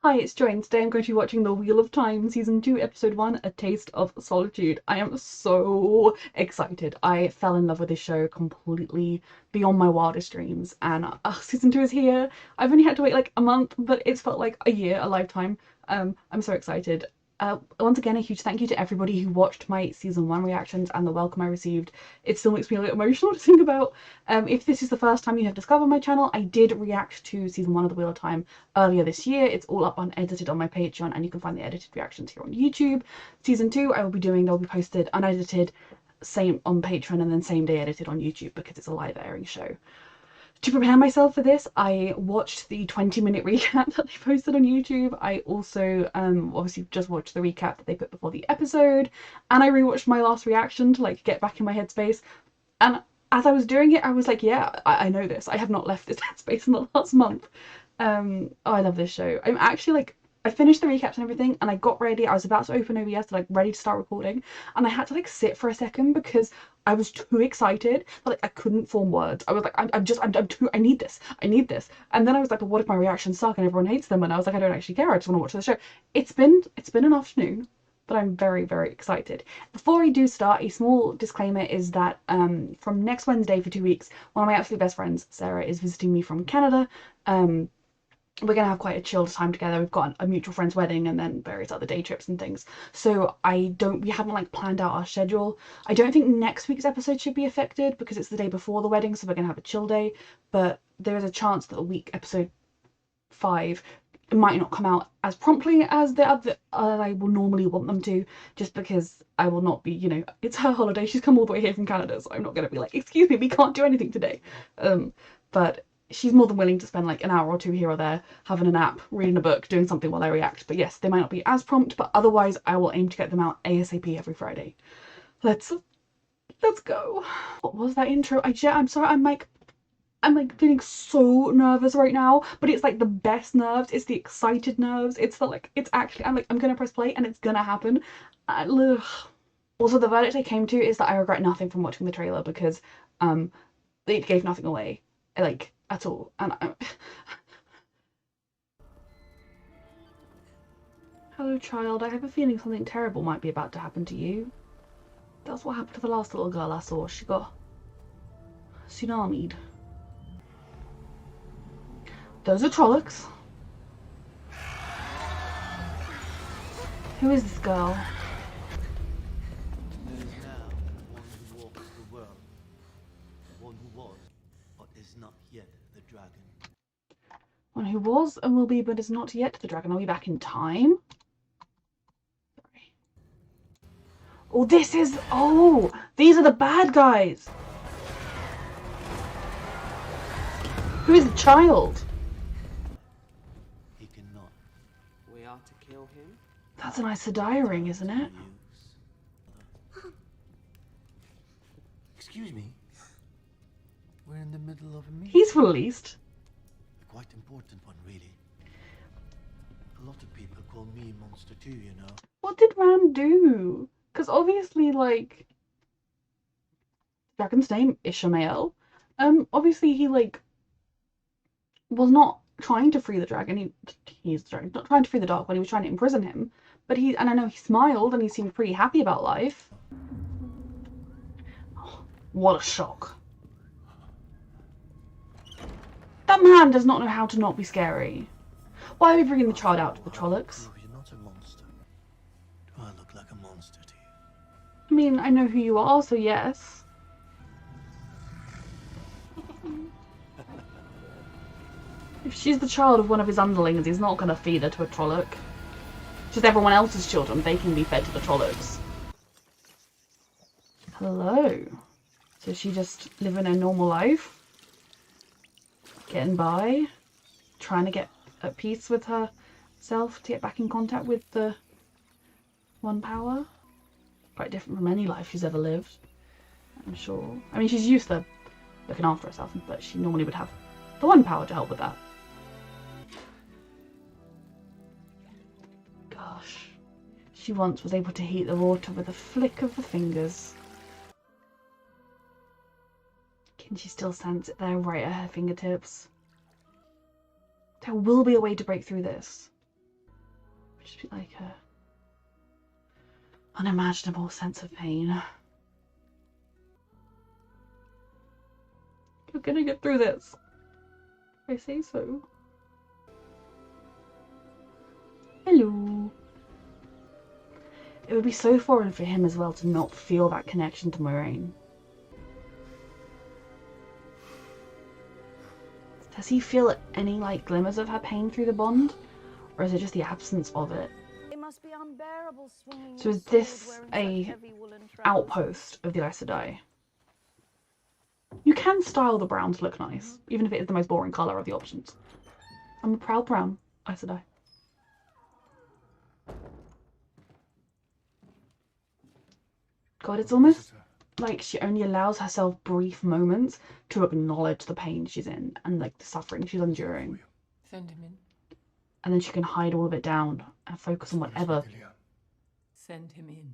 Hi, it's Joy, and today I'm going to be watching The Wheel of Time, Season 2, Episode 1, A Taste of Solitude. I am so excited. I fell in love with this show completely beyond my wildest dreams, and Season 2 is here. I've only had to wait like a month, but it's felt like a year, a lifetime. I'm so excited. Once again, a huge thank you to everybody who watched my Season 1 reactions and the welcome I received. It still makes me a little emotional to think about. If this is the first time you have discovered my channel, I did react to Season 1 of The Wheel of Time earlier this year. It's all up unedited on my Patreon, and you can find the edited reactions here on YouTube. Season 2 I will be doing, they'll be posted unedited, same on Patreon, and then same day edited on YouTube because it's a live airing show. To prepare myself for this, I watched the 20-minute recap that they posted on YouTube. I also obviously just watched the recap that they put before the episode, and I rewatched my last reaction to like get back in my headspace. And as I was doing it, I was like, yeah, I know this. I have not left this headspace in the last month. Oh, I love this show. I'm actually like, I finished the recaps and everything, and I got ready. I was about to open OBS to like ready to start recording, and I had to like sit for a second because I was too excited. Like I couldn't form words. I was like, I'm too. I need this. I need this. And then I was like, but what if my reactions suck and everyone hates them? And I was like, I don't actually care. I just want to watch the show. It's been an afternoon, but I'm very, very excited. Before I do start, a small disclaimer is that from next Wednesday for 2 weeks, one of my absolute best friends, Sarah, is visiting me from Canada. We're gonna have quite a chilled time together. We've got a mutual friend's wedding and then various other day trips and things. So we haven't like planned out our schedule. I don't think next week's episode should be affected because it's the day before the wedding, so we're gonna have a chill day. But there is a chance that episode 5 might not come out as promptly as the other I will normally want them to, just because I will not be, you know, it's her holiday. She's come all the way here from Canada, so I'm not gonna be like, excuse me, we can't do anything today. But she's more than willing to spend like an hour or two here or there having a nap, reading a book, doing something while I react. But yes, they might not be as prompt, but otherwise I will aim to get them out ASAP every Friday. Let's go. What was that intro? I'm sorry, I'm like feeling so nervous right now, but it's like the best nerves. It's the excited nerves. It's the like, it's actually, I'm gonna press play and it's gonna happen. Ugh. Also, the verdict I came to is that I regret nothing from watching the trailer because it gave nothing away, like, at all. And hello, child. I have a feeling something terrible might be about to happen to you. That's what happened to the last little girl I saw. She got tsunami'd. Those are Trollocs. Who is this girl? There is now one who walks the world, one who was, but is not yet the dragon. One who was and will be, but is not yet the dragon. Are we back in time? Sorry. Oh, this is... Oh! These are the bad guys! Who is the child? He cannot. We are to kill him? That's a nice Sedai ring, isn't it? Excuse me. We're in the middle of a meeting. He's released. A quite important one, really. A lot of people call me Monster too, you know. What did Rand do? Because obviously, like, dragon's name, Ishamael. Obviously he, like, was not trying to free the dragon. He's the dragon, not trying to free the dark one. He was trying to imprison him. But and I know he smiled and he seemed pretty happy about life. Oh, what a shock. That man does not know how to not be scary. Why are we bringing the child out to the Trollocs? You're not a monster. Do I look like a monster to you? I mean, I know who you are, so yes. If she's the child of one of his underlings, he's not going to feed her to a Trolloc. Just everyone else's children, they can be fed to the Trollocs. Hello. So she just living a normal life? Getting by? Trying to get at peace with herself to get back in contact with the One Power? Quite different from any life she's ever lived, I'm sure. I mean, she's used to looking after herself, but she normally would have the One Power to help with that. Gosh. She once was able to heat the water with a flick of the fingers. Can she still sense it there right at her fingertips? There will be a way to break through this. would just be like a unimaginable sense of pain. You're gonna get through this. I say so. Hello. It would be so foreign for him as well to not feel that connection to Moiraine. Does he feel any like glimmers of her pain through the bond? Or is it just the absence of it? It must be unbearable swinging So your is this sword wearing a such heavy woolen trousers. outpost of the Aes Sedai? You can style the brown to look nice, even if it is the most boring colour of the options. I'm a proud brown Aes Sedai. God, it's almost like she only allows herself brief moments to acknowledge the pain she's in and like the suffering she's enduring. Send him in. And then she can hide all of it down and focus on whatever. Send him in.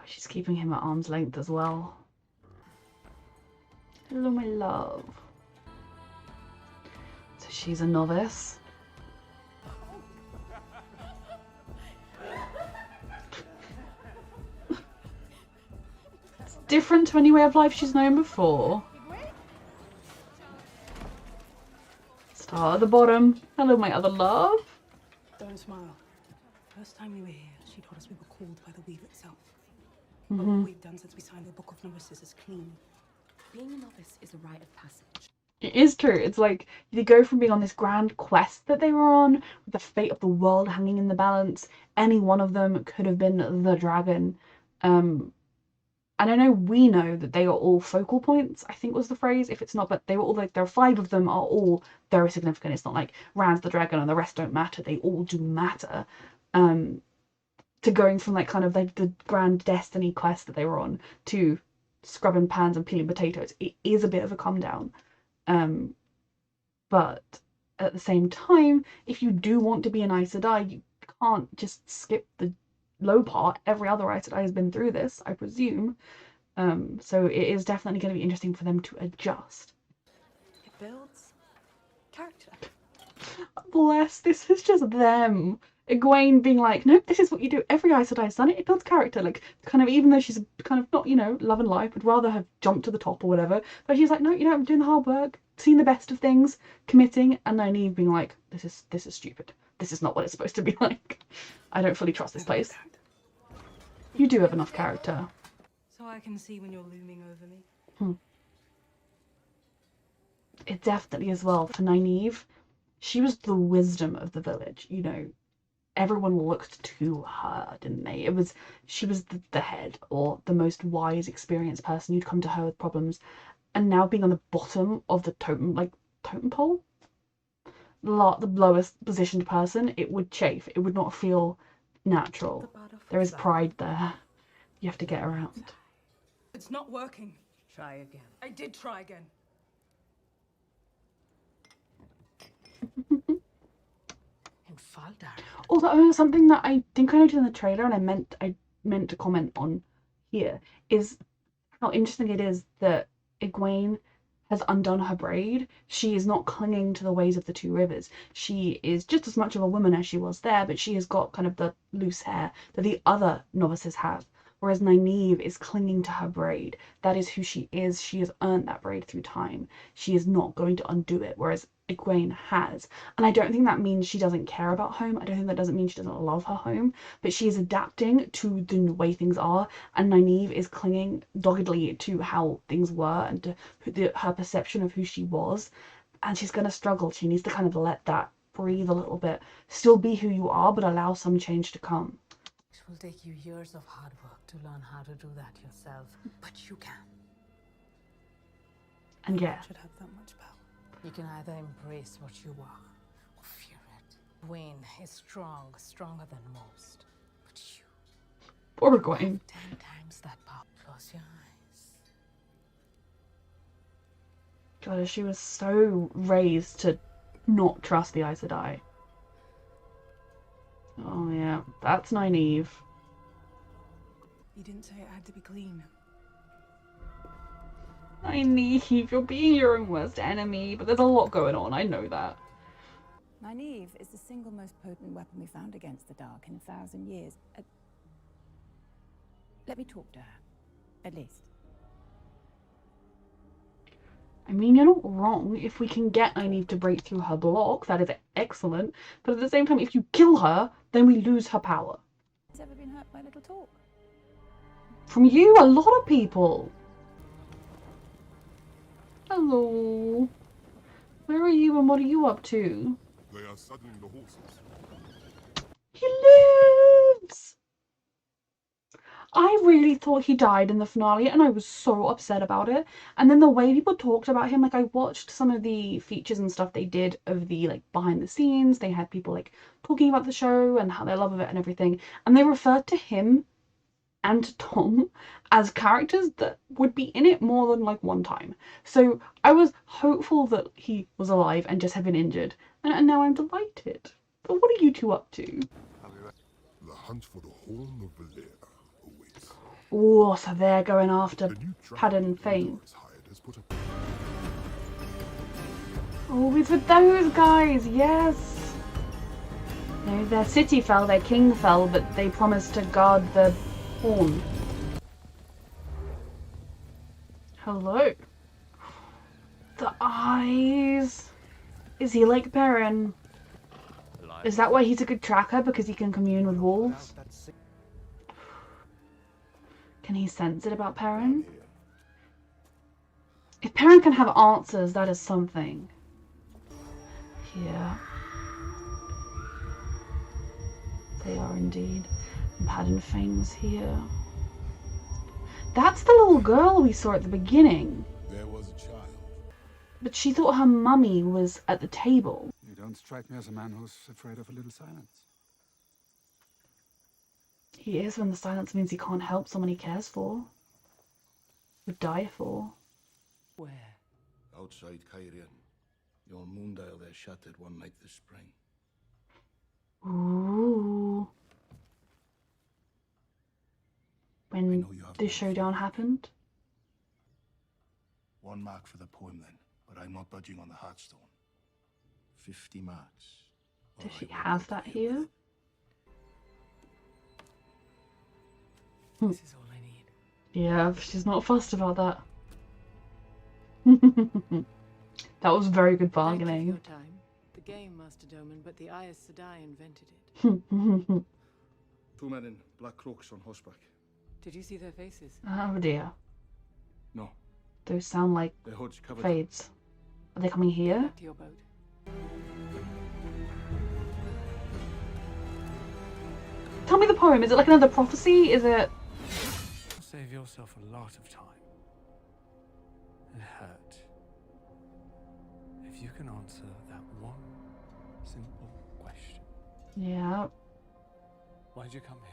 She's keeping him at arm's length as well. Hello, my love. So she's a novice. It's different to any way of life she's known before. Start at the bottom. Hello, my other love. Don't smile. First time we were here, she told us we were called by the weave itself. Mm-hmm. All we've done since we signed the Book of Novices is clean. Being a novice is a rite of passage. It is true. It's like they go from being on this grand quest that they were on, with the fate of the world hanging in the balance. Any one of them could have been the dragon. And I know we know that they are all focal points, I think was the phrase. If it's not, but they were all like, there are 5 of them are all very significant. It's not like Rand's the dragon and the rest don't matter. They all do matter. To going from like kind of like the grand destiny quest that they were on to scrubbing pans and peeling potatoes, it is a bit of a come down. But at the same time, if you do want to be an Aes Sedai, you can't just skip the low part. Every other Aes Sedai has been through this, I presume. So it is definitely going to be interesting for them to adjust. It builds character. Bless, this is just them. Egwene being like, nope, this is what you do. Every Aes Sedai has done it. It builds character. Like, kind of, even though she's kind of not, you know, love and life, would rather have jumped to the top or whatever. But she's like, no, you know, I'm doing the hard work, seeing the best of things, committing, and Nynaeve being like, this is stupid. This is not what it's supposed to be like. I don't fully trust this place. You do have enough character. So I can see when you're looming over me. It definitely as well for Nynaeve. She was the wisdom of the village, you know. Everyone looked to her, didn't they? She was the head, or the most wise, experienced person. You'd come to her with problems, and now being on the bottom of the totem pole, the lowest positioned person, it would chafe. It would not feel natural. There is pride there. You have to get around. It's not working. Try again. I did try again. And fall down. Also, something that I think I noted in the trailer, and I meant to comment on here, is how interesting it is that Egwene has undone her braid. She is not clinging to the ways of the Two Rivers. She is just as much of a woman as she was there, but she has got kind of the loose hair that the other novices have. Whereas Nynaeve is clinging to her braid. That is who she is. She has earned that braid through time. She is not going to undo it, whereas Egwene has. And I don't think that means she doesn't care about home. I don't think that doesn't mean she doesn't love her home. But she is adapting to the way things are. And Nynaeve is clinging doggedly to how things were and to her perception of who she was. And she's going to struggle. She needs to kind of let that breathe a little bit. Still be who you are, but allow some change to come. It will take you years of hard work to learn how to do that yourself, but you can. And yeah. I should have that much power. You can either embrace what you are or fear it. Egwene is strong, stronger than most. But you Poor Egwene. 10 times that power. Close your eyes. God, she was so raised to not trust the Aes Sedai. Oh yeah, that's Nynaeve. You didn't say it had to be clean. Nynaeve, you're being your own worst enemy, but there's a lot going on, I know that. Nynaeve is the single most potent weapon we found against the Dark in 1,000 years. Let me talk to her, at least. I mean, you're not wrong. If we can get Nynaeve to break through her block, that is excellent. But at the same time, if you kill her, then we lose her power. Has ever been hurt by a little talk? From you, a lot of people. Hello. Where are you and what are you up to? They are saddling the horses. He lives! I really thought he died in the finale and I was so upset about it. And then the way people talked about him, like I watched some of the features and stuff they did of the like behind the scenes. They had people like talking about the show and how they love of it and everything. And they referred to him and to Tom as characters that would be in it more than like one time. So I was hopeful that he was alive and just had been injured. And now I'm delighted. But what are you two up to? The hunt for the Horn of Valer awaits. Oh, so they're going after The new Perrin and tracker Mat. Endor's hired has put a... Oh, it's with those guys, yes! No, their city fell, their king fell, but they promised to guard the horn. Hello. The eyes. Is he like Perrin? Is that why he's a good tracker? Because he can commune with wolves? Can he sense it about Perrin? If Perrin can have answers, that is something. Here. They are indeed. Padden Fane was here. That's the little girl we saw at the beginning. There was a child. But she thought her mummy was at the table. You don't strike me as a man who's afraid of a little silence. He is when the silence means he can't help someone he cares for. Would die for. Where? Outside Cairn. Your moondial there shattered one night this spring. Ooh. When know you have this one showdown happened. One mark for the poem then, but I'm not budging on the Heartstone. 50 marks. Does or she I will have go that to here? This is all I need. Yeah, she's not fussed about that. That was very good Thank you for bargaining. your time. The game, Master Doman, but the Aes Sedai invented it. Two men in black cloaks on horseback. Did you see their faces? Oh dear. No, Those sound like their hoods covered. fades. Are they coming here? Back to your boat. Tell me the poem. Is it like another prophecy? Is it... Save yourself a lot of time. And hurt. If you can answer that one simple question. Yeah. Why'd you come here?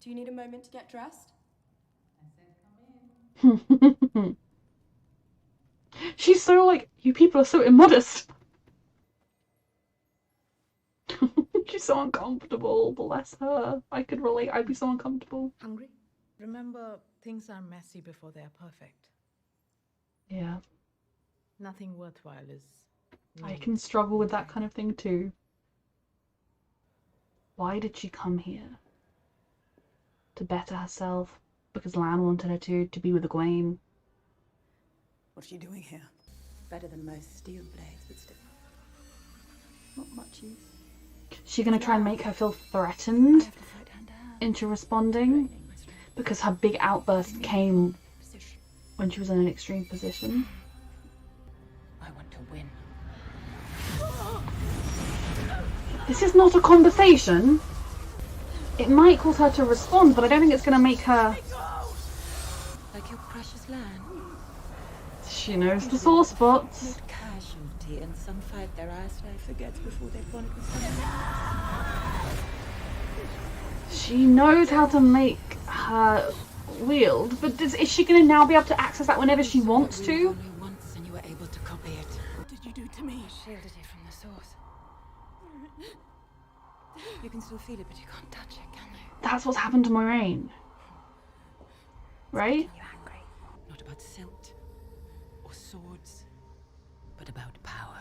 Do you need a moment to get dressed? She's so like, you people are so immodest. She's so uncomfortable. Bless her. I could relate. I'd be so uncomfortable. Hungry? Remember, things are messy before they are perfect. Yeah. Nothing worthwhile is... I neat. can struggle with that kind of thing too. Why did she come here? To better herself? Because Lan wanted her to be with Egwene. What's she doing here? Better than most steel blades, but still not much use. She gonna try and make her feel I threatened have to fight hand to hand. into responding? Draining my strength. Because her big outburst came Position. when she was in an extreme position. I want to win. This is not a conversation. It might cause her to respond, but I don't think it's going to make her... Like your precious land. She knows the sore spots. Not casualty, and some fight their Aes Sedai forgets before they bond with someone. She knows how to make her wield, but is she going to now be able to access that whenever she wants to? Only once, and you were able to copy it. What did you do to me? Shielded it from the source. You can still feel it, but you can't touch it, can you? That's what's happened to Moiraine. Right? You're angry. Not about silt or swords, but about power.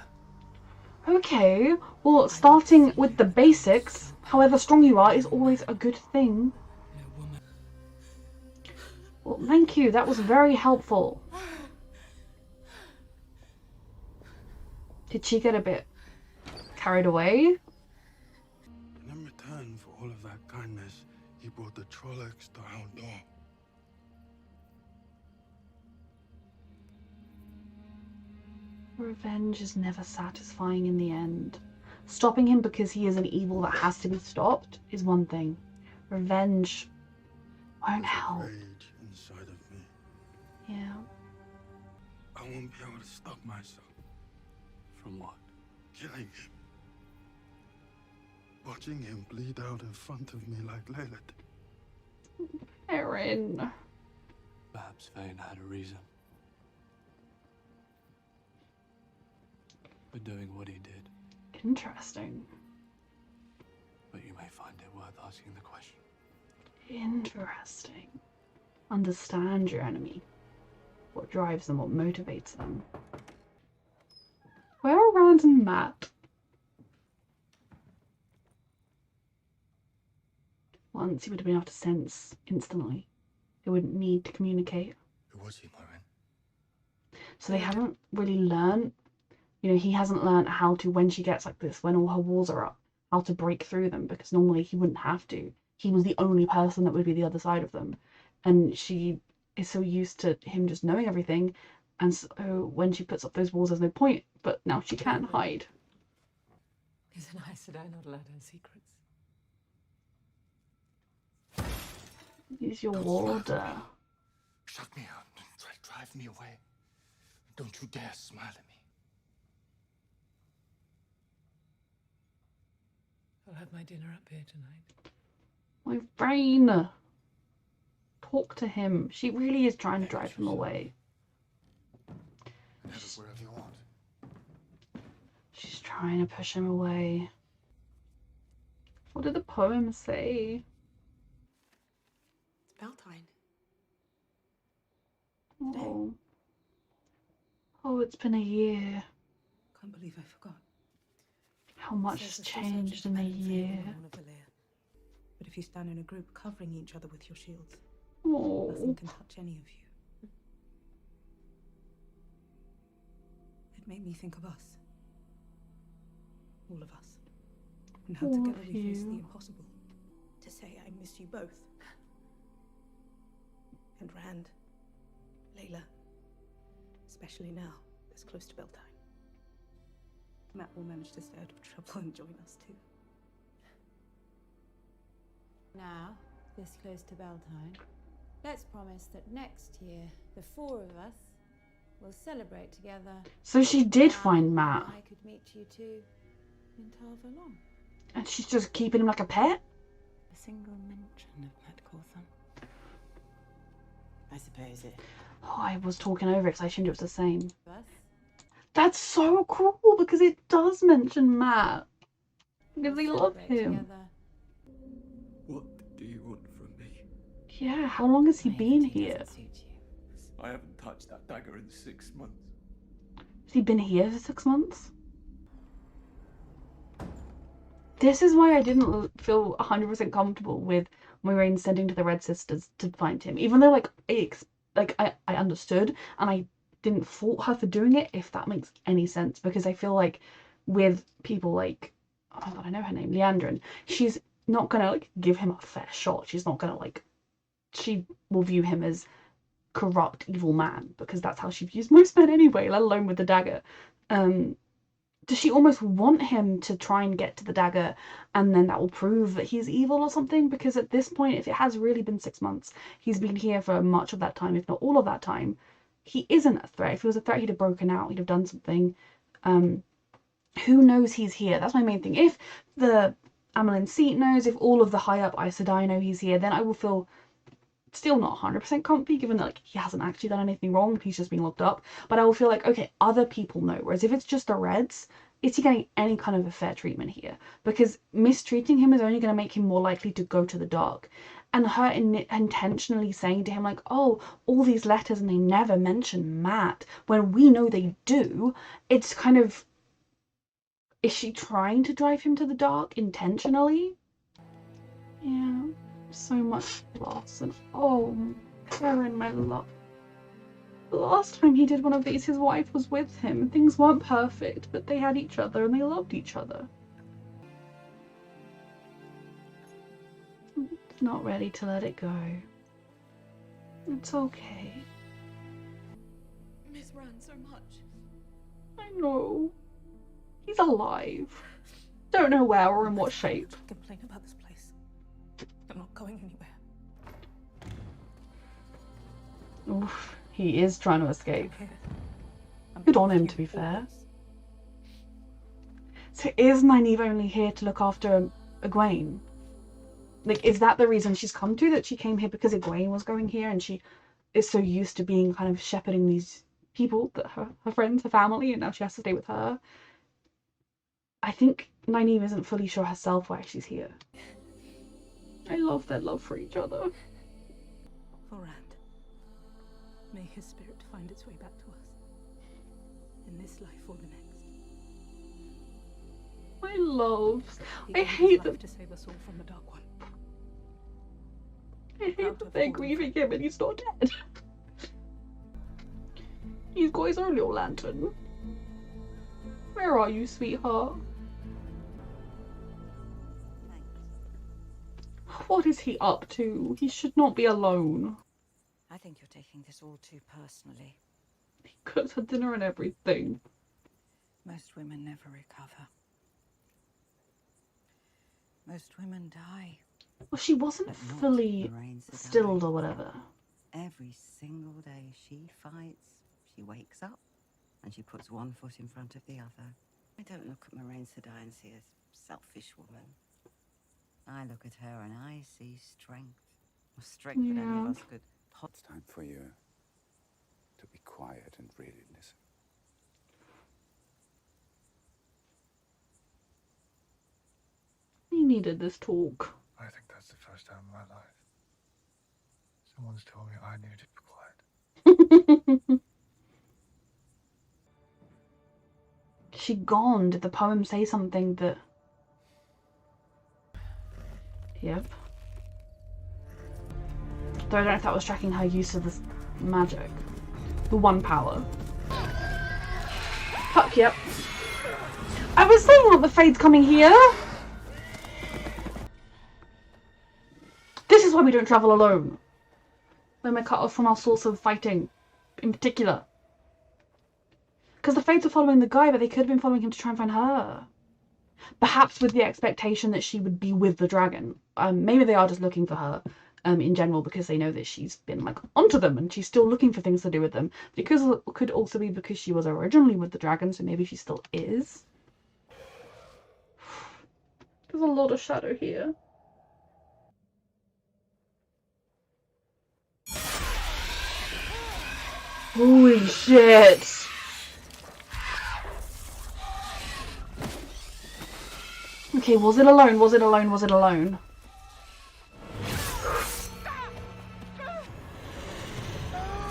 Okay, well, starting with the basics, however strong you are, is always a good thing. Well, thank you, that was very helpful. Did she get a bit carried away? And in return for all of that kindness, he brought the Trollocs to Outlaw. Revenge is never satisfying in the end. Stopping him because he is an evil that has to be stopped is one thing. Revenge won't help. Rage inside of me. Yeah. I won't be able to stop myself. From what? Killing him. Watching him bleed out in front of me like Layla did. Perrin. Perhaps Vane had a reason for doing what he did. Interesting. But you may find it worth asking the question. Interesting. Understand your enemy. What drives them, what motivates them. Where are Rand and Mat? Once he would have been able to sense instantly. They wouldn't need to communicate. Who was he, Moiraine? So they haven't really learned. You know, he hasn't learned how to, when she gets like this, when all her walls are up, how to break through them, because normally he wouldn't have to. He was the only person that would be the other side of them. And she is so used to him just knowing everything, and so when she puts up those walls, there's no point, but now she can hide. Is an Aes Sedai not allowed her secrets? He's your warder. Shut me out and drive me away. Don't you dare smile at me. I'll have my dinner up here tonight. My brain. Talk to him. She really is trying to drive him away. Have it wherever you want. She's trying to push him away. What did the poem say? It's Beltane. Oh. Oh, it's been a year. Can't believe I forgot. How much has changed in a year. But if you stand in a group covering each other with your shields, Oh. nothing can touch any of you. It made me think of us. All of us. And how All together of we face the you. impossible. To say I miss you both. And Rand. Layla. Especially now, this close to Beltane. Mat will manage to stay out of trouble and join us too. Now, this close to Beltane, let's promise that next year, the four of us will celebrate together. So she did Now, find Mat. I could meet you two in Tarvalon. And she's just keeping him like a pet? A single mention of Mat Cawthon. I suppose it. Oh, I was talking over it because I assumed it was the same. Us? That's so cool because it does mention Mat. Because they love Celebrate him. together. What do you want from me? Yeah, how long has he been Naivety here? doesn't suit you. I haven't touched that dagger in 6 months. Has he been here for 6 months? This is why I didn't feel 100% comfortable with Moiraine sending to the Red Sisters to find him. Even though, I understood, and I didn't fault her for doing it, if that makes any sense. Because I feel like with people like, oh my god, I know her name, Leandrin, she's not gonna, give him a fair shot. She's not gonna, she will view him as corrupt, evil man, because that's how she views most men anyway, let alone with the dagger. Does she almost want him to try and get to the dagger, and then that will prove that he's evil or something? Because at this point, if it has really been 6 months, he's been here for much of that time, if not all of that time. He isn't a threat. If he was a threat, he'd have broken out, he'd have done something. Who knows he's here? That's my main thing. If the Amelin seat knows, if all of the high up Aes Sedai know he's here, then I will feel still not 100% comfy, given that he hasn't actually done anything wrong, he's just been locked up. But I will feel like, okay, other people know. Whereas if it's just the Reds, is he getting any kind of a fair treatment here? Because mistreating him is only going to make him more likely to go to the dark. And her intentionally saying to him, oh, all these letters and they never mention Mat, when we know they do, it's kind of, Is she trying to drive him to the dark intentionally? Yeah, so much loss. And oh, Perrin, my love. The last time he did one of these, his wife was with him. Things weren't perfect, but they had each other and they loved each other. Not ready to let it go. It's okay. Miss Ran so much. I know. He's alive. Don't know where or in what shape. Complain about this place. I'm not going anywhere. Oof, he is trying to escape. Good on him, to be fair. So is Nynaeve only here to look after Egwene? Like, is that the reason she's come to? That she came here because Egwene was going here and she is so used to being kind of shepherding these people, that her friends, her family, and now she has to stay with her? I think Nynaeve isn't fully sure herself why she's here. I love their love for each other. For Rand, may his spirit find its way back to us. In this life or the next. I love. He I gave his hate life them. to save us all from the Dark One. I hate that they're grieving him and he's not dead. He's got his own little lantern. Where are you, sweetheart? What is he up to? He should not be alone. I think you're taking this all too personally. He cooks her dinner and everything. Most women never recover. Most women die. Well, she wasn't But not fully Lorraine Sedai. stilled or whatever. Every single day she fights, she wakes up, and she puts one foot in front of the other. I don't look at Moraine Sedai and see a selfish woman. I look at her and I see strength. Strength that any of us could. It's time for you to be quiet and really listen. He needed this talk. I think that's the first time in my life someone's told me I need to be quiet. She gone. Did the poem say something that... Yep. Though I don't know if that was tracking her use of this magic. The one power. Fuck, yep. I was saying, aren't the Fades coming here? This is why we don't travel alone. When we're cut off from our source of fighting, in particular. Because the Fades were following the guy, but they could have been following him to try and find her. Perhaps with the expectation that she would be with the dragon. Maybe they are just looking for her in general because they know that she's been like onto them and she's still looking for things to do with them. Because it could also be because she was originally with the dragon, so maybe she still is. There's a lot of shadow here. Holy shit! Okay, was it alone? Was it alone? Was it alone?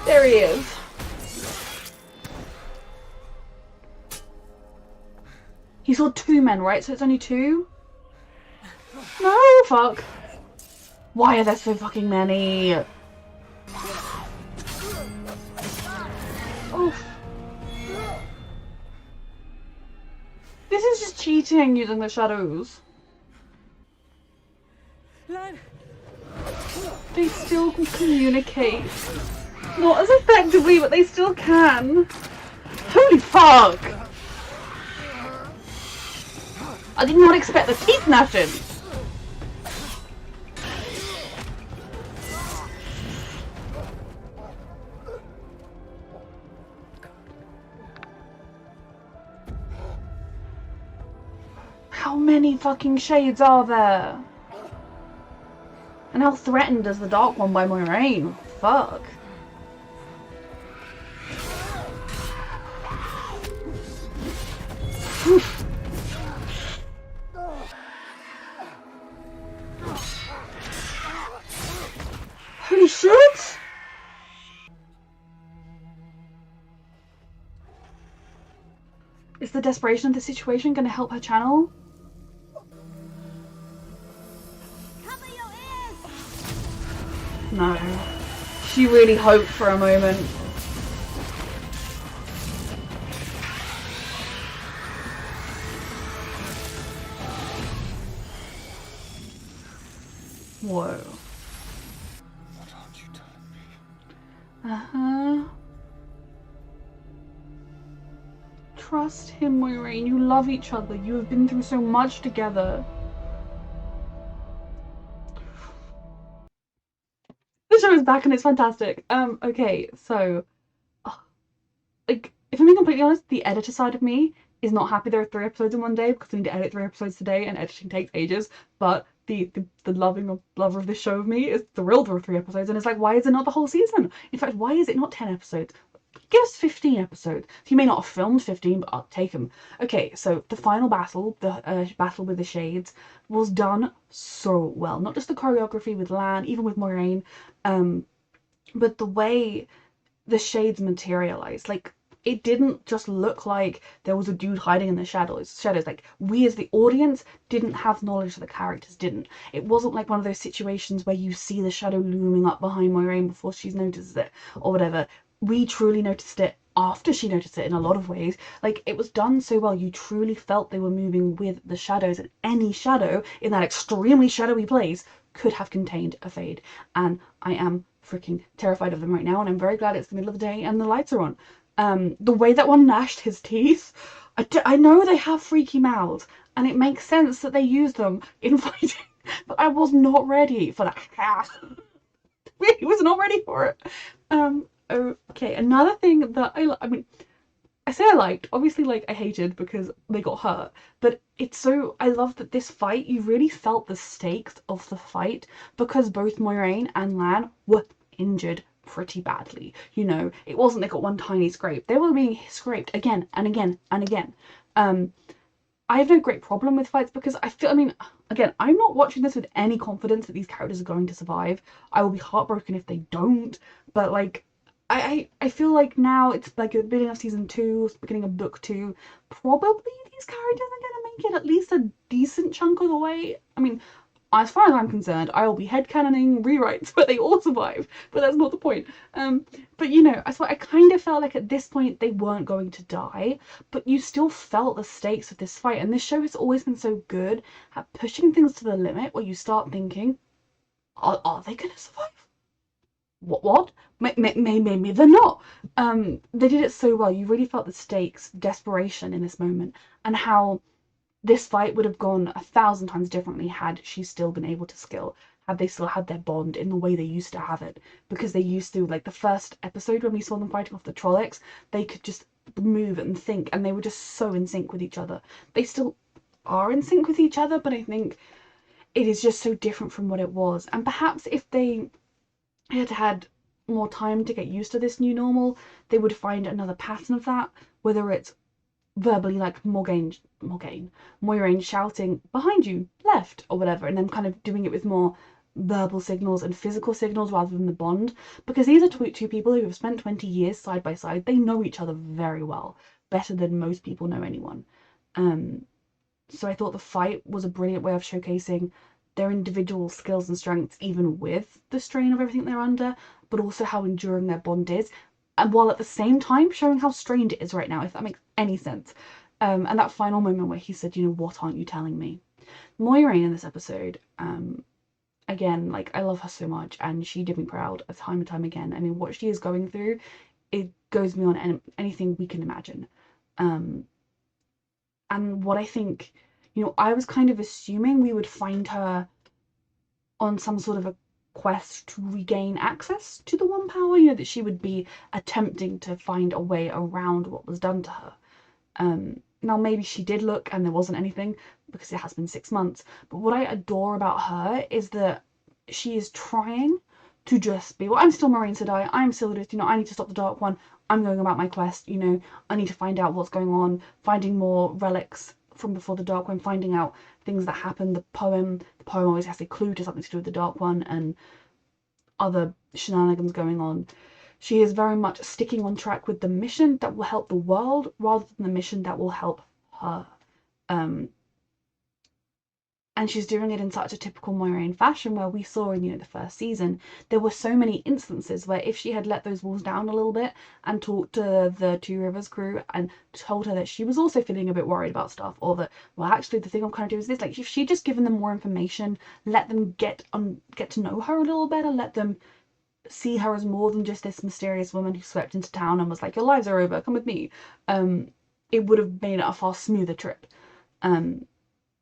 There he is. He saw two men, right? So it's only two? No, fuck. Why are there so fucking many? Oh. This is just cheating using the shadows. They still can communicate. Not as effectively, but they still can. Holy fuck! I did not expect the teeth gnashing. How many fucking shades are there? And how threatened is the Dark One by Moiraine? Fuck. Oof. Holy shit! Is the desperation of the situation going to help her channel? Cover your ears! No. She really hoped for a moment. Whoa. What aren't you telling me? Uh-huh. Trust him, Moiraine. You love each other. You have been through so much together. The show is back and it's fantastic. Okay, so like, if I'm being completely honest, the editor side of me is not happy there are 3 episodes in one day because I need to edit 3 episodes today and editing takes ages. But the lover of this show of me is thrilled with 3 episodes and it's like, why is it not the whole season? In fact, why is it not 10 episodes? Give us 15 episodes. So you may not have filmed 15, but I'll take them. Okay, so the final battle, the battle with the Shades, was done so well. Not just the choreography with Lan, even with Moiraine, but the way the Shades materialized. Like, it didn't just look like there was a dude hiding in the shadows. Like, we as the audience didn't have knowledge that the characters didn't. It wasn't like one of those situations where you see the shadow looming up behind Moiraine before she's noticed it or whatever. We truly noticed it after she noticed it in a lot of ways. Like, it was done so well. You truly felt they were moving with the shadows, and any shadow in that extremely shadowy place could have contained a Fade. And I am freaking terrified of them right now, and I'm very glad it's the middle of the day and the lights are on. The way that one gnashed his teeth, I know they have freaky mouths, and it makes sense that they use them in fighting, but I was not ready for that. Really was not ready for it. Okay, another thing that I mean, I say I liked, obviously, like, I hated because they got hurt, but it's so, I love that this fight, you really felt the stakes of the fight because both Moiraine and Lan were injured pretty badly. You know, it wasn't they got one tiny scrape, they were being scraped again and again and again. I have no great problem with fights because I feel, I mean, again, I'm not watching this with any confidence that these characters are going to survive. I will be heartbroken if they don't, but like, I feel like now it's like the beginning of season 2, beginning of book 2, probably these characters are gonna make it at least a decent chunk of the way. I mean, as far as I'm concerned, I will be headcanoning rewrites where they all survive, but that's not the point. But you know, I kind of felt like at this point they weren't going to die, but you still felt the stakes of this fight, and this show has always been so good at pushing things to the limit where you start thinking, are they going to survive? What? Maybe they're not. They did it so well. You really felt the stakes, desperation in this moment, and how this fight would have gone 1,000 times differently had she still been able to skill, had they still had their bond in the way they used to have it. Because they used to, like the first episode when we saw them fighting off the Trollocs, they could just move and think, and they were just so in sync with each other. They still are in sync with each other, but I think it is just so different from what it was. And perhaps if they had more time to get used to this new normal, they would find another pattern of that, whether it's verbally like Moiraine shouting behind you, left, or whatever, and then kind of doing it with more verbal signals and physical signals rather than the bond, because these are two people who have spent 20 years side by side. They know each other very well, better than most people know anyone. So I thought the fight was a brilliant way of showcasing their individual skills and strengths, even with the strain of everything they're under, but also how enduring their bond is, and while at the same time showing how strained it is right now, if that makes any sense. And that final moment where he said, you know, what aren't you telling me? Moiraine in this episode, again, like, I love her so much, and she did me proud time and time again. I mean, what she is going through, it goes beyond anything we can imagine. And what I think, you know, I was kind of assuming we would find her on some sort of a quest to regain access to the One Power, you know, that she would be attempting to find a way around what was done to her. Now, maybe she did look and there wasn't anything because it has been 6 months, but what I adore about her is that she is trying to just be, well, I'm still Moiraine Sedai, I'm still just, you know, I need to stop the Dark One, I'm going about my quest, you know, I need to find out what's going on, finding more relics from before the Dark One, finding out things that happened, the poem always has a clue to something to do with the Dark One and other shenanigans going on. She is very much sticking on track with the mission that will help the world rather than the mission that will help her. And she's doing it in such a typical Moiraine fashion, where we saw in, the first season, there were so many instances where if she had let those walls down a little bit and talked to the Two Rivers crew and told her that she was also feeling a bit worried about stuff, or that, well, actually the thing I'm kind of doing is this, like, if she just given them more information, let them get to know her a little better, let them see her as more than just this mysterious woman who swept into town and was like, your lives are over, come with me, it would have made it a far smoother trip.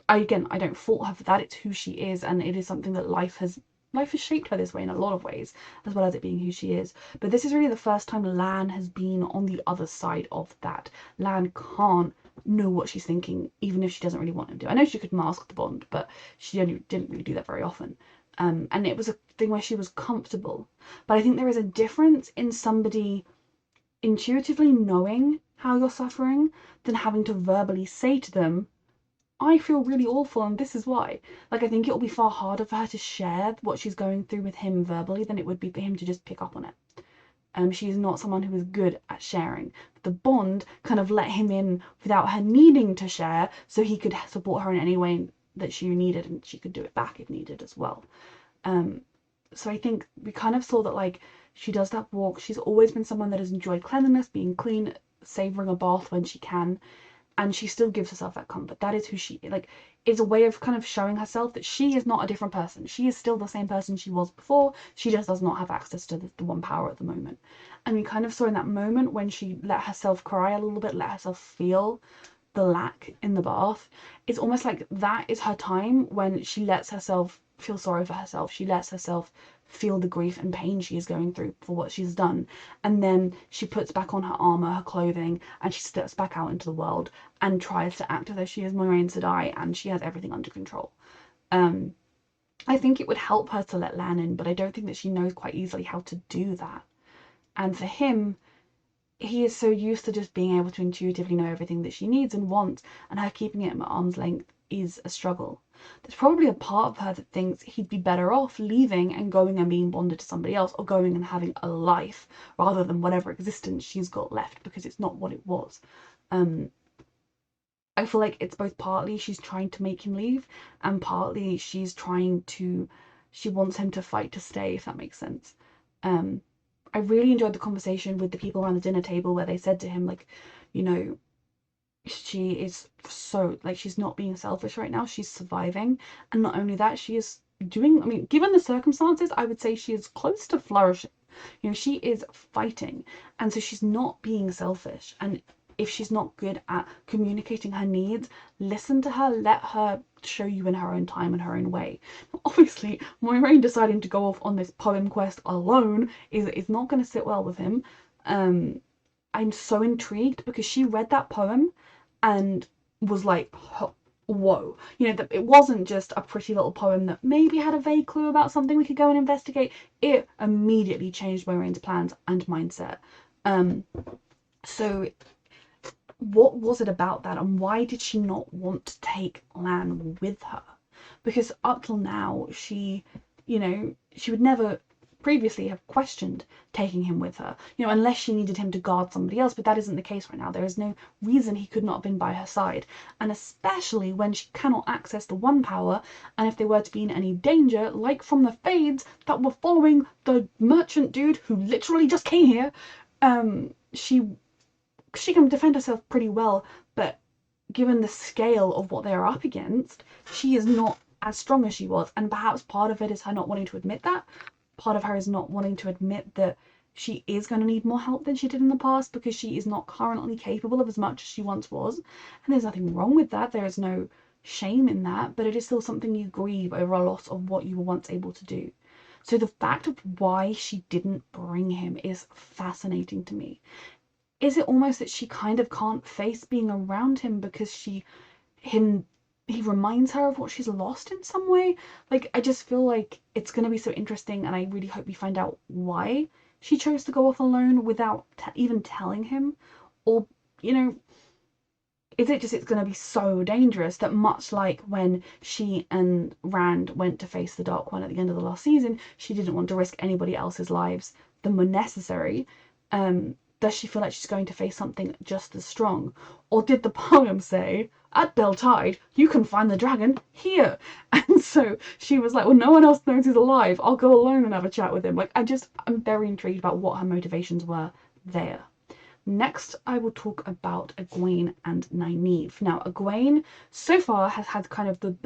I don't fault her for that. It's who she is, and it is something that life has shaped her this way in a lot of ways, as well as it being who she is. But this is really the first time Lan has been on the other side of that. Lan can't know what she's thinking, even if she doesn't really want him to. I know she could mask the bond, but she didn't really do that very often. And it was a thing where she was comfortable. But I think there is a difference in somebody intuitively knowing how you're suffering than having to verbally say to them, I feel really awful and this is why. Like, I think it'll be far harder for her to share what she's going through with him verbally than it would be for him to just pick up on it. She is not someone who is good at sharing. The bond kind of let him in without her needing to share, so he could support her in any way that she needed, and she could do it back if needed as well. So I think we kind of saw that, like, she does that walk. She's always been someone that has enjoyed cleanliness, being clean, savouring a bath when she can. And she still gives herself that comfort. That is who she, like, is a way of kind of showing herself that she is not a different person. She is still the same person she was before. She just does not have access to the one power at the moment. And we kind of saw in that moment when she let herself cry a little bit, let herself feel the lack in the bath. It's almost like that is her time when she lets herself feel sorry for herself. She lets herself feel the grief and pain she is going through for what she's done, and then she puts back on her armor, her clothing, and she steps back out into the world and tries to act as though she is Moiraine Sedai and she has everything under control. I think it would help her to let Lan in, but I don't think that she knows quite easily how to do that. And for him, he is so used to just being able to intuitively know everything that she needs and wants, and her keeping it at arm's length is a struggle. There's probably a part of her that thinks he'd be better off leaving and going and being bonded to somebody else, or going and having a life rather than whatever existence she's got left, because it's not what it was. I feel like it's both partly she's trying to make him leave, and partly she wants him to fight to stay, if that makes sense. I really enjoyed the conversation with the people around the dinner table where they said to him, like, she is so, like, she's not being selfish right now, she's surviving. And not only that, she is doing, I mean, given the circumstances, I would say she is close to flourishing. She is fighting, and so she's not being selfish. And if she's not good at communicating her needs, listen to her, let her show you in her own time and her own way. Obviously, Moiraine deciding to go off on this poem quest alone is not going to sit well with him. I'm so intrigued because she read that poem and was like, whoa. That it wasn't just a pretty little poem that maybe had a vague clue about something we could go and investigate. It immediately changed Moiraine's plans and mindset. So what was it about that, and why did she not want to take Lan with her? Because up till now, she would never previously have questioned taking him with her, unless she needed him to guard somebody else, but that isn't the case right now. There is no reason he could not have been by her side, and especially when she cannot access the one power, and if they were to be in any danger, like from the Fades that were following the merchant dude who literally just came here, she can defend herself pretty well, but given the scale of what they're up against, she is not as strong as she was, and perhaps part of it is her not wanting to admit that. Part of her is not wanting to admit that she is going to need more help than she did in the past, because she is not currently capable of as much as she once was. And there's nothing wrong with that. There is no shame in that, but it is still something you grieve over, a loss of what you were once able to do. So the fact of why she didn't bring him is fascinating to me. Is it almost that she kind of can't face being around him because he reminds her of what she's lost in some way? Like, I just feel like it's going to be so interesting, and I really hope we find out why she chose to go off alone without even telling him. Or, is it just it's going to be so dangerous that, much like when she and Rand went to face the Dark One at the end of the last season, she didn't want to risk anybody else's lives the more necessary? Does she feel like she's going to face something just as strong? Or did the poem say, at Beltide, you can find the dragon here? And so she was like, well, no one else knows he's alive. I'll go alone and have a chat with him. Like, I'm very intrigued about what her motivations were there. Next, I will talk about Egwene and Nynaeve. Now, Egwene so far has had kind of the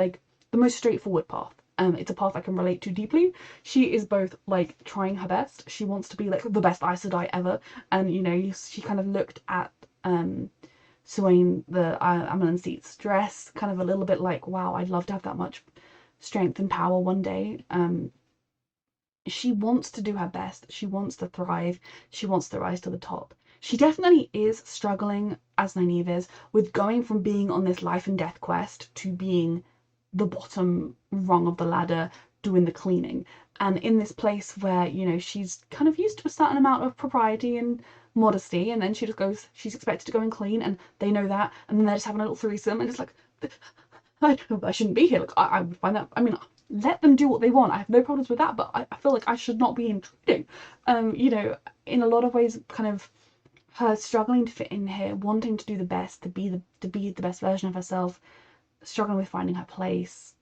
most straightforward path. It's a path I can relate to deeply. She is both like trying her best. She wants to be like the best Aes Sedai ever, and you know, she kind of looked at Suain the Amelin Seat's dress, kind of a little bit like, wow, I'd love to have that much strength and power one day. She wants to do her best. She wants to thrive. She wants to rise to the top. She definitely is struggling, as Nynaeve is, with going from being on this life and death quest to being the bottom rung of the ladder, doing the cleaning. And in this place where, you know, she's kind of used to a certain amount of propriety and modesty, and then she just goes, she's expected to go and clean, and they know that, and then they're just having a little threesome, and it's like, I shouldn't be here. Like, I would find that, I mean, let them do what they want. I have no problems with that, but I feel like I should not be intruding. You know, in a lot of ways, kind of her struggling to fit in here, wanting to do the best, to be the best version of herself, struggling with finding her place,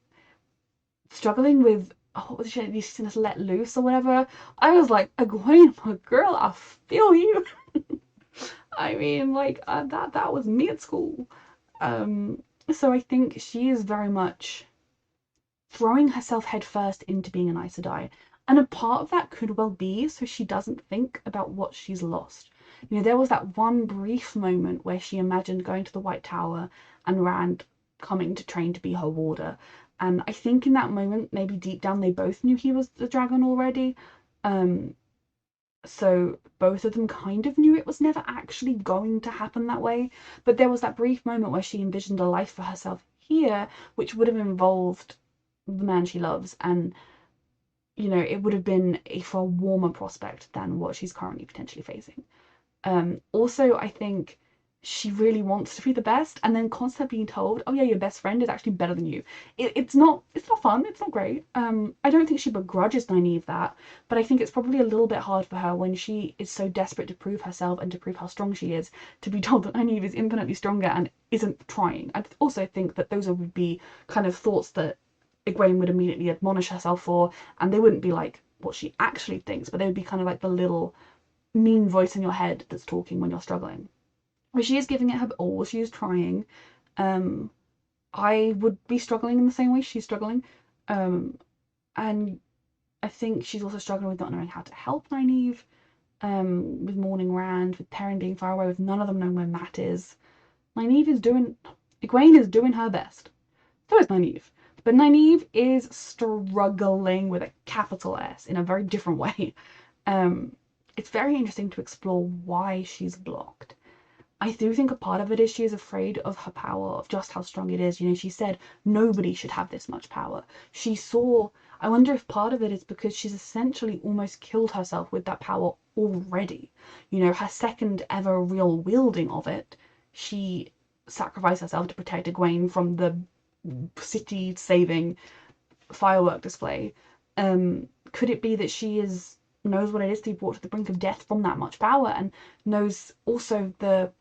struggling with, oh, what was she seen as let loose or whatever. I was like, Egwene, my girl, I feel you. I mean, like, that was me at school. So I think she is very much throwing herself headfirst into being an Aes Sedai. And a part of that could well be so she doesn't think about what she's lost. You know, there was that one brief moment where she imagined going to the White Tower and Rand coming to train to be her warder. And I think in that moment, maybe deep down, they both knew he was the dragon already. So both of them kind of knew it was never actually going to happen that way. But there was that brief moment where she envisioned a life for herself here, which would have involved the man she loves, and you know, it would have been a far warmer prospect than what she's currently potentially facing. Also, I think she really wants to be the best, and then constantly being told, oh yeah, your best friend is actually better than you. It's not fun, it's not great. I don't think she begrudges Nynaeve that, but I think it's probably a little bit hard for her when she is so desperate to prove herself and to prove how strong she is, to be told that Nynaeve is infinitely stronger and isn't trying. I also think that those would be kind of thoughts that Egwene would immediately admonish herself for, and they wouldn't be like what she actually thinks, but they would be kind of like the little mean voice in your head that's talking when you're struggling. But she is giving it her all, she is trying. I would be struggling in the same way she's struggling. And I think she's also struggling with not knowing how to help Nynaeve, with mourning Rand, with Perrin being far away, with none of them knowing where Mat is. Egwene is doing her best. So is Nynaeve. But Nynaeve is struggling with a capital S in a very different way. It's very interesting to explore why she's blocked. I do think a part of it is she is afraid of her power, of just how strong it is. You know, she said nobody should have this much power. I wonder if part of it is because she's essentially almost killed herself with that power already. You know, her second ever real wielding of it, she sacrificed herself to protect Egwene from the city-saving firework display. Could it be that she knows what it is to be brought to the brink of death from that much power, and knows also the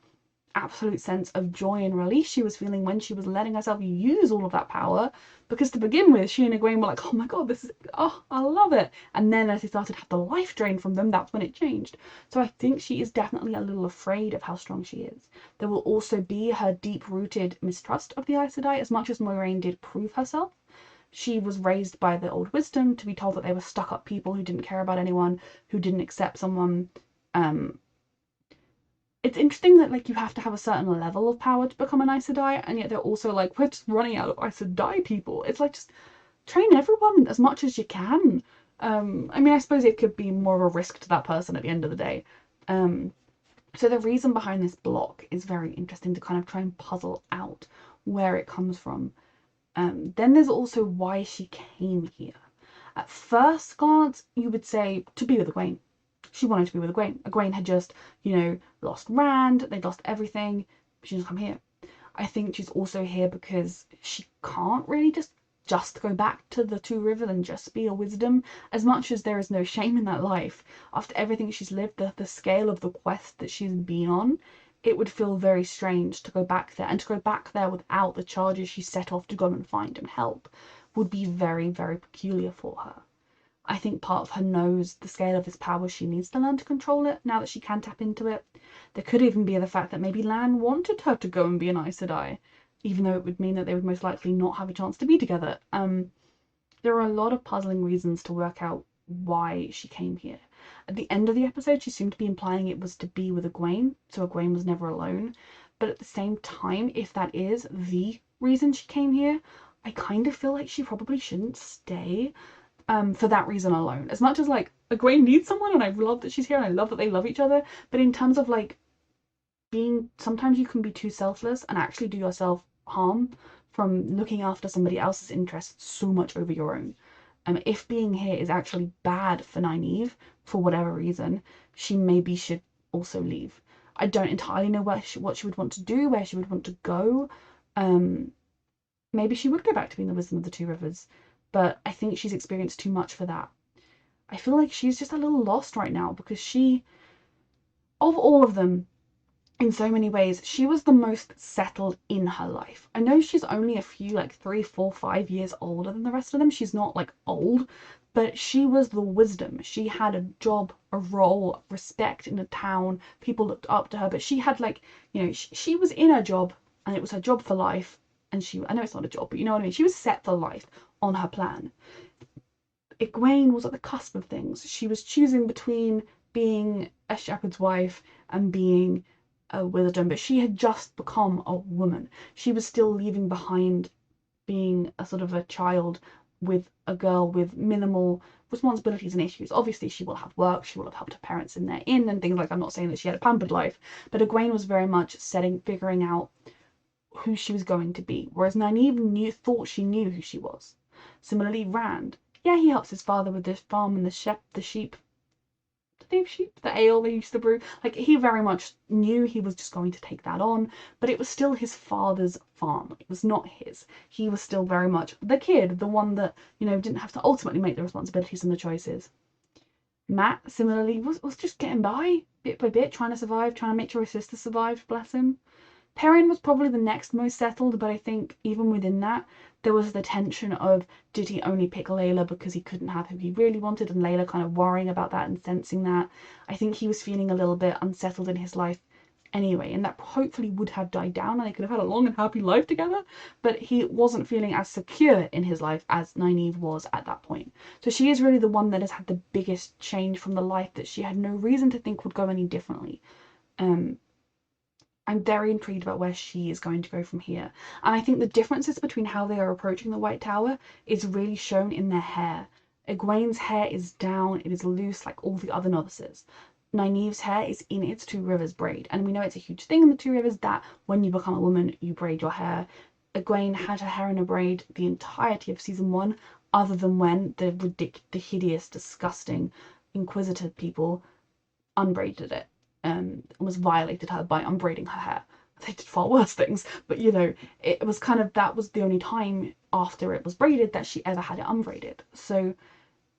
absolute sense of joy and release she was feeling when she was letting herself use all of that power? Because to begin with, she and Egwene were like, oh my god, I love it. And then as they started to have the life drained from them, that's when it changed. So I think she is definitely a little afraid of how strong she is. There will also be her deep-rooted mistrust of the Aes Sedai, as much as Moiraine did prove herself. She was raised by the old wisdom to be told that they were stuck-up people who didn't care about anyone, who didn't accept someone. It's interesting that, like, you have to have a certain level of power to become an Aes Sedai, and yet they're also like, we're just running out of Aes Sedai people. It's like, just train everyone as much as you can. I mean, I suppose it could be more of a risk to that person at the end of the day. So the reason behind this block is very interesting to kind of try and puzzle out where it comes from. Then there's also why she came here. At first glance, you would say to be with Egwene. She wanted to be with Egwene. Egwene had just, you know, lost Rand, they'd lost everything. She's just come here. I think she's also here because she can't really just just go back to the Two Rivers and just be a wisdom. As much as there is no shame in that life, after everything she's lived, the scale of the quest that she's been on, it would feel very strange to go back there, and to go back there without the charges she set off to go and find and help would be very, very peculiar for her. I think part of her knows the scale of this power. She needs to learn to control it now that she can tap into it. There could even be the fact that maybe Lan wanted her to go and be an Aes Sedai, even though it would mean that they would most likely not have a chance to be together. There are a lot of puzzling reasons to work out why she came here. At the end of the episode, she seemed to be implying it was to be with Egwene, so Egwene was never alone. But at the same time, if that is the reason she came here, I kind of feel like she probably shouldn't stay for that reason alone. As much as, like, Egwene needs someone, and I love that she's here, and I love that they love each other, but in terms of, like, sometimes you can be too selfless and actually do yourself harm from looking after somebody else's interests so much over your own. If being here is actually bad for Nynaeve, for whatever reason, she maybe should also leave. I don't entirely know what she would want to do, where she would want to go. Maybe she would go back to being the wisdom of the Two Rivers, but I think she's experienced too much for that. I feel like she's just a little lost right now, because of all of them, in so many ways, she was the most settled in her life. I know she's only a few, like 3, 4, 5 years older than the rest of them. She's not like old, but she was the wisdom. She had a job, a role, respect in a town. People looked up to her, but she had, like, you know, she was in her job, and it was her job for life. And I know it's not a job, but you know what I mean? She was set for life on her plan. Egwene was at the cusp of things. She was choosing between being a shepherd's wife and being a wisdom, but she had just become a woman. She was still leaving behind being a sort of a child with a girl with minimal responsibilities and issues. Obviously, she will have work, she will have helped her parents in their inn and things like that. I'm not saying that she had a pampered life, but Egwene was very much figuring out who she was going to be, whereas Nynaeve thought she knew who she was. Similarly, Rand, yeah, he helps his father with this farm and the sheep. The ale they used to brew. Like, he very much knew he was just going to take that on, but it was still his father's farm. It was not his. He was still very much the kid, the one that, you know, didn't have to ultimately make the responsibilities and the choices. Mat, similarly, was just getting by, bit by bit, trying to survive, trying to make sure his sister survived, bless him. Perrin was probably the next most settled, but I think even within that, there was the tension of, did he only pick Layla because he couldn't have who he really wanted, and Layla kind of worrying about that and sensing that. I think he was feeling a little bit unsettled in his life anyway, and that hopefully would have died down and they could have had a long and happy life together, but he wasn't feeling as secure in his life as Nynaeve was at that point. So she is really the one that has had the biggest change from the life that she had no reason to think would go any differently. I'm very intrigued about where she is going to go from here. And I think the differences between how they are approaching the White Tower is really shown in their hair. Egwene's hair is down, it is loose like all the other novices. Nynaeve's hair is in its Two Rivers braid. And we know it's a huge thing in the Two Rivers that when you become a woman, you braid your hair. Egwene had her hair in a braid the entirety of season 1, other than when the hideous, disgusting, inquisitive people unbraided it. Almost violated her by unbraiding her hair. They did far worse things, but you know, it was kind of, that was the only time after it was braided that she ever had it unbraided. So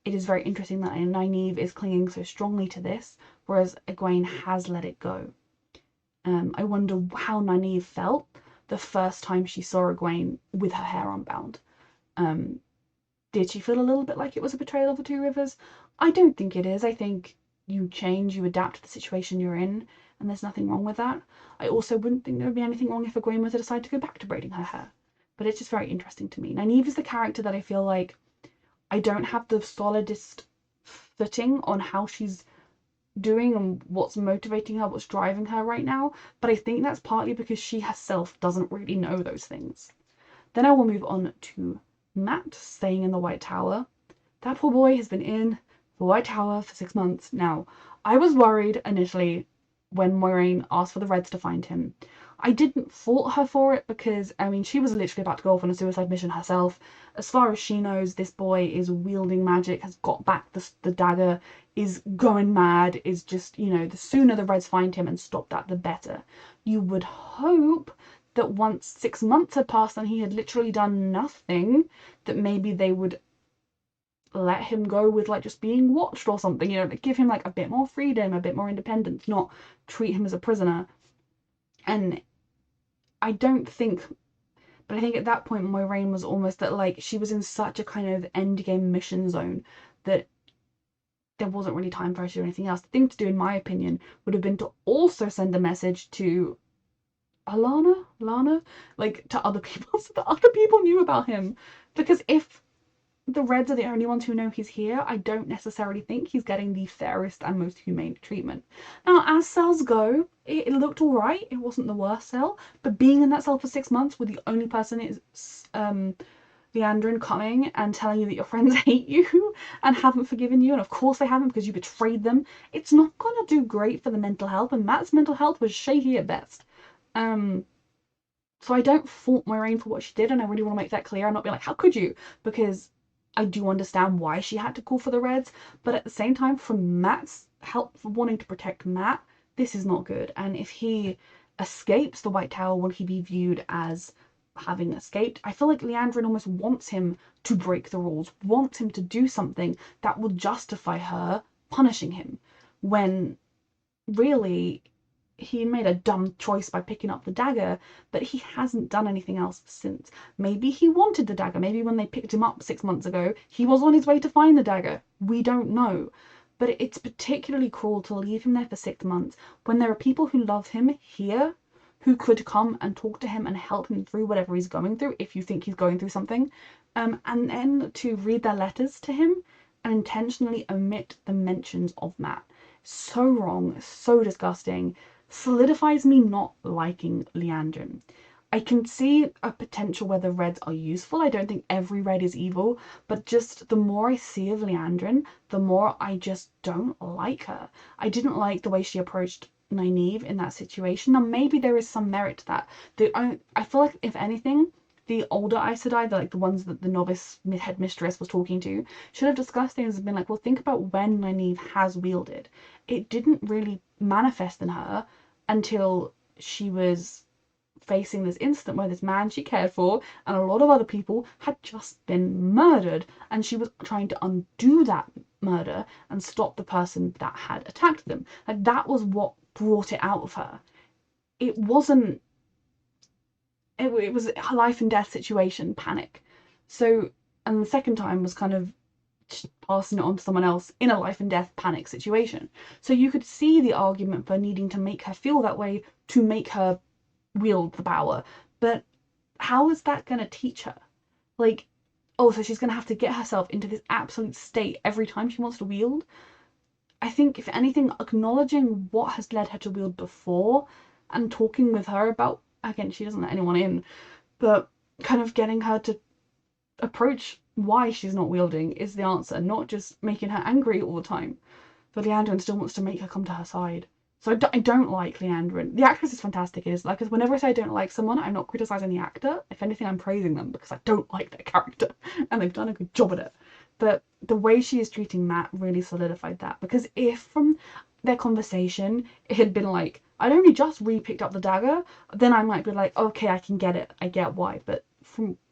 it is very interesting that Nynaeve is clinging so strongly to this, whereas Egwene has let it go. I wonder how Nynaeve felt the first time she saw Egwene with her hair unbound. Did she feel a little bit like it was a betrayal of the Two Rivers? I don't think it is. I think you change, you adapt to the situation you're in, and there's nothing wrong with that. I also wouldn't think there would be anything wrong if Egwene were to decide to go back to braiding her hair. But it's just very interesting to me. Nynaeve is the character that I feel like I don't have the solidest footing on how she's doing and what's motivating her, what's driving her right now, but I think that's partly because she herself doesn't really know those things. Then I will move on to Mat staying in the White Tower. That poor boy has been in the White Tower for 6 months now. I was worried initially when Moiraine asked for the Reds to find him. I didn't fault her for it because, I mean, she was literally about to go off on a suicide mission herself. As far as she knows, this boy is wielding magic, has got back the dagger, is going mad, is just, you know, the sooner the Reds find him and stop that, the better. You would hope that once 6 months had passed and he had literally done nothing, that maybe they would let him go with like just being watched or something, you know, give him like a bit more freedom, a bit more independence, not treat him as a prisoner. And I don't think, but I think at that point Moiraine was almost that like she was in such a kind of endgame mission zone that there wasn't really time for her to do anything else. The thing to do, in my opinion, would have been to also send a message to Lana, like to other people, so that other people knew about him. Because if the Reds are the only ones who know he's here, I don't necessarily think he's getting the fairest and most humane treatment. Now, as cells go, it looked alright, it wasn't the worst cell, but being in that cell for 6 months with the only person is Leandrin coming and telling you that your friends hate you and haven't forgiven you, and of course they haven't because you betrayed them, it's not gonna do great for the mental health, and Matt's mental health was shaky at best. So I don't fault Moiraine for what she did, and I really want to make that clear. I'm not being like, how could you? Because I do understand why she had to call for the Reds, but at the same time, from Matt's help for wanting to protect Mat, this is not good. And if he escapes the White Tower, will he be viewed as having escaped? I feel like Leandrin almost wants him to break the rules, wants him to do something that will justify her punishing him, when really he made a dumb choice by picking up the dagger, but he hasn't done anything else since. Maybe he wanted the dagger. Maybe when they picked him up 6 months ago, he was on his way to find the dagger. We don't know. But it's particularly cruel to leave him there for 6 months when there are people who love him here who could come and talk to him and help him through whatever he's going through, if you think he's going through something. And then to read their letters to him and intentionally omit the mentions of Mat. So wrong, so disgusting. Solidifies me not liking Leandrin. I can see a potential where the Reds are useful. I don't think every Red is evil, but just the more I see of Leandrin, the more I just don't like her. I didn't like the way she approached Nynaeve in that situation. Now maybe there is some merit to that. I feel like if anything, the older Aes Sedai, like the ones that the novice headmistress was talking to, should have discussed things and been like, well, think about when Nynaeve has wielded. It didn't really manifest in her until she was facing this incident where this man she cared for and a lot of other people had just been murdered, and she was trying to undo that murder and stop the person that had attacked them. Like, that was what brought it out of her. It wasn't, it was a life and death situation, panic. So, and the second time was kind of passing it on to someone else in a life and death panic situation. So you could see the argument for needing to make her feel that way to make her wield the power. But how is that going to teach her? Like, oh, so she's going to have to get herself into this absolute state every time she wants to wield? I think, if anything, acknowledging what has led her to wield before and talking with her about, again, she doesn't let anyone in, but kind of getting her to approach why she's not wielding is the answer, not just making her angry all the time. But Leandrin still wants to make her come to her side. So I don't like Leandrin. The actress is fantastic. It is like, whenever I say I don't like someone, I'm not criticizing the actor. If anything, I'm praising them because I don't like their character, and they've done a good job at it. But the way she is treating Mat really solidified that, because if from their conversation it had been like, I'd only just re-picked up the dagger, then I might be like, okay, I can get it. I get why. But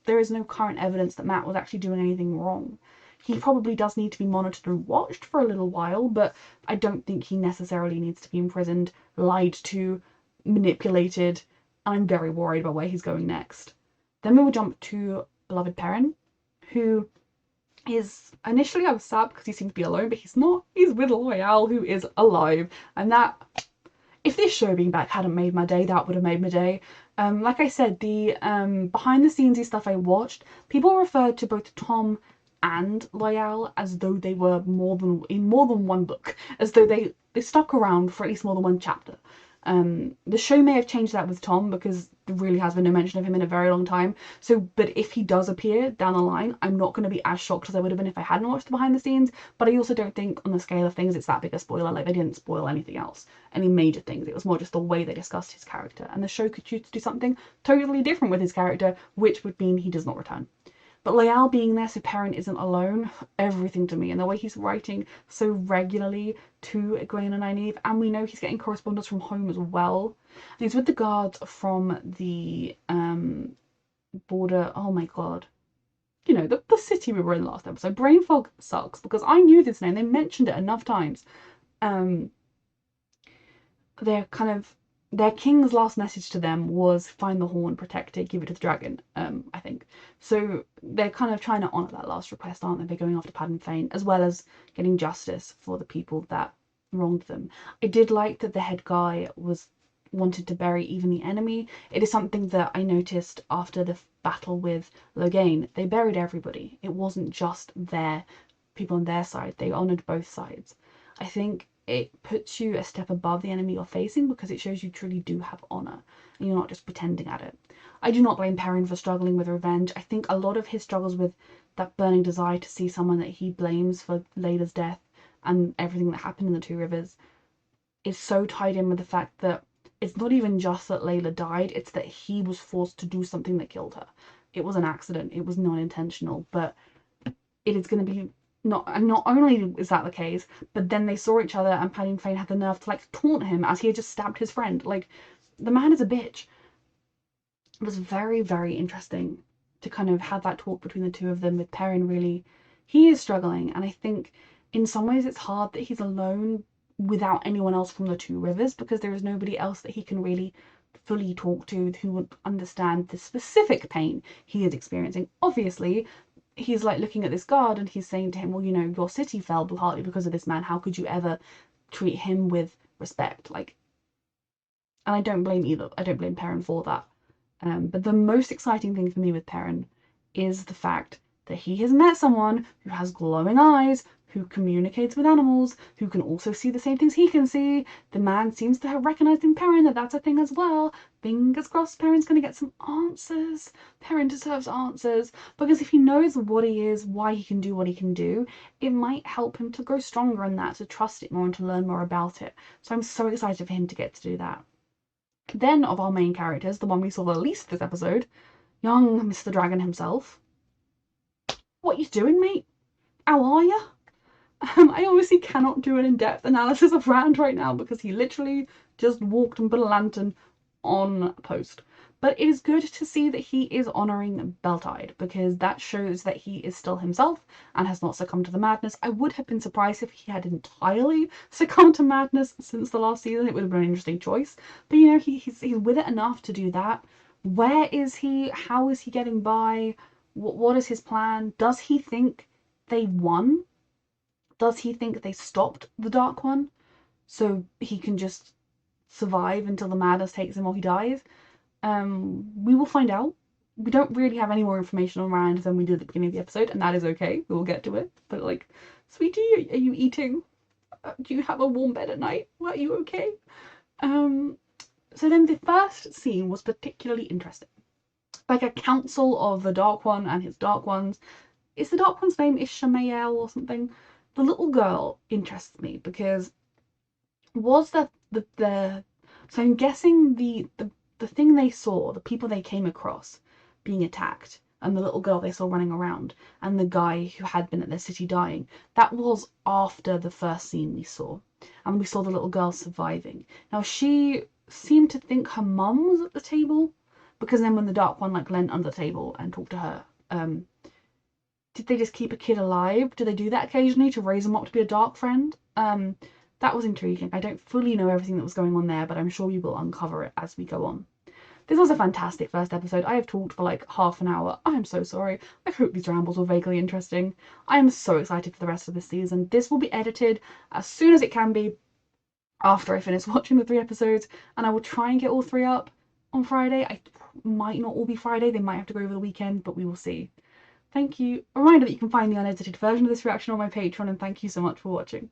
there is no current evidence that Mat was actually doing anything wrong. He probably does need to be monitored and watched for a little while, but I don't think he necessarily needs to be imprisoned, lied to, manipulated. I'm very worried about where he's going next. Then we will jump to beloved Perrin, who is, initially I was sad because he seemed to be alone, but he's not. He's with Loyal, who is alive, and that, if this show being back hadn't made my day, that would have made my day. Like I said, the behind the scenes stuff I watched, people referred to both Tom and Loyal as though they were in more than one book, as though they stuck around for at least more than one chapter. The show may have changed that with Tom, because there really has been no mention of him in a very long time. So, but if he does appear down the line, I'm not going to be as shocked as I would have been if I hadn't watched the behind the scenes. But I also don't think, on the scale of things, it's that big a spoiler. Like, they didn't spoil anything else, any major things. It was more just the way they discussed his character, and the show could choose to do something totally different with his character, which would mean he does not return. But Loial being there so Perrin isn't alone, everything to me. And the way he's writing so regularly to Egwene and Nynaeve, and we know he's getting correspondence from home as well. And he's with the guards from the border. Oh my god. You know, the city we were in last episode. Brain fog sucks because I knew this name. They mentioned it enough times. They're kind of, their king's last message to them was find the horn, protect it, give it to the dragon, I think. So they're kind of trying to honour that last request, aren't they? They're going after Padden Fane, as well as getting justice for the people that wronged them. I did like that the head guy wanted to bury even the enemy. It is something that I noticed after the battle with Logain. They buried everybody. It wasn't just their people on their side. They honoured both sides. I think it puts you a step above the enemy you're facing because it shows you truly do have honour and you're not just pretending at it. I do not blame Perrin for struggling with revenge. I think a lot of his struggles with that burning desire to see someone that he blames for Layla's death and everything that happened in the Two Rivers is so tied in with the fact that it's not even just that Layla died, it's that he was forced to do something that killed her. It was an accident, it was non-intentional, but it is going to be not only is that the case, but then they saw each other and Padden Fane had the nerve to like taunt him as he had just stabbed his friend. Like, the man is a bitch. It was very, very interesting to kind of have that talk between the two of them with Perrin. Really, he is struggling, and I think in some ways it's hard that he's alone without anyone else from the Two Rivers because there is nobody else that he can really fully talk to who would understand the specific pain he is experiencing. Obviously, he's like looking at this guard and he's saying to him, well, you know, your city fell partly because of this man. How could you ever treat him with respect? Like, and I don't blame either. I don't blame Perrin for that. But the most exciting thing for me with Perrin is the fact that he has met someone who has glowing eyes, who communicates with animals, who can also see the same things he can see. The man seems to have recognised in Perrin that that's a thing as well. Fingers crossed Perrin's going to get some answers. Perrin deserves answers, because if he knows what he is, why he can do what he can do, it might help him to grow stronger in that, to trust it more and to learn more about it. So I'm so excited for him to get to do that. Then, of our main characters, the one we saw the least this episode, young Mr. Dragon himself. What you doing, mate? How are ya? I obviously cannot do an in-depth analysis of Rand right now because he literally just walked and put a lantern on a post. But it is good to see that he is honouring Beltide because that shows that he is still himself and has not succumbed to the madness. I would have been surprised if he had entirely succumbed to madness since the last season. It would have been an interesting choice. But you know, he's with it enough to do that. Where is he? How is he getting by? What is his plan? Does he think they won? Does he think they stopped the Dark One so he can just survive until the madness takes him or he dies? We will find out. We don't really have any more information on Rand than we did at the beginning of the episode, and that is okay. We will get to it. But like, sweetie, are you eating? Do you have a warm bed at night? Are you okay? So then the first scene was particularly interesting. Like a council of the Dark One and his Dark Ones. Is the Dark One's name Ishamael or something? The little girl interests me because was that the so I'm guessing the thing they saw, the people they came across being attacked, and the little girl they saw running around, and the guy who had been at their city dying, that was after the first scene we saw. And we saw the little girl surviving. Now, she seemed to think her mum was at the table, because then when the Dark One like leant under the table and talked to her, did they just keep a kid alive? Do they do that occasionally to raise them up to be a dark friend? That was intriguing. I don't fully know everything that was going on there, but I'm sure we will uncover it as we go on. This was a fantastic first episode. I have talked for like half an hour. I'm so sorry. I hope these rambles were vaguely interesting. I am so excited for the rest of this season. This will be edited as soon as it can be after I finish watching the 3 episodes, and I will try and get all 3 up on Friday. I might not all be Friday. They might have to go over the weekend, but we will see. Thank you. A reminder that you can find the unedited version of this reaction on my Patreon, and thank you so much for watching.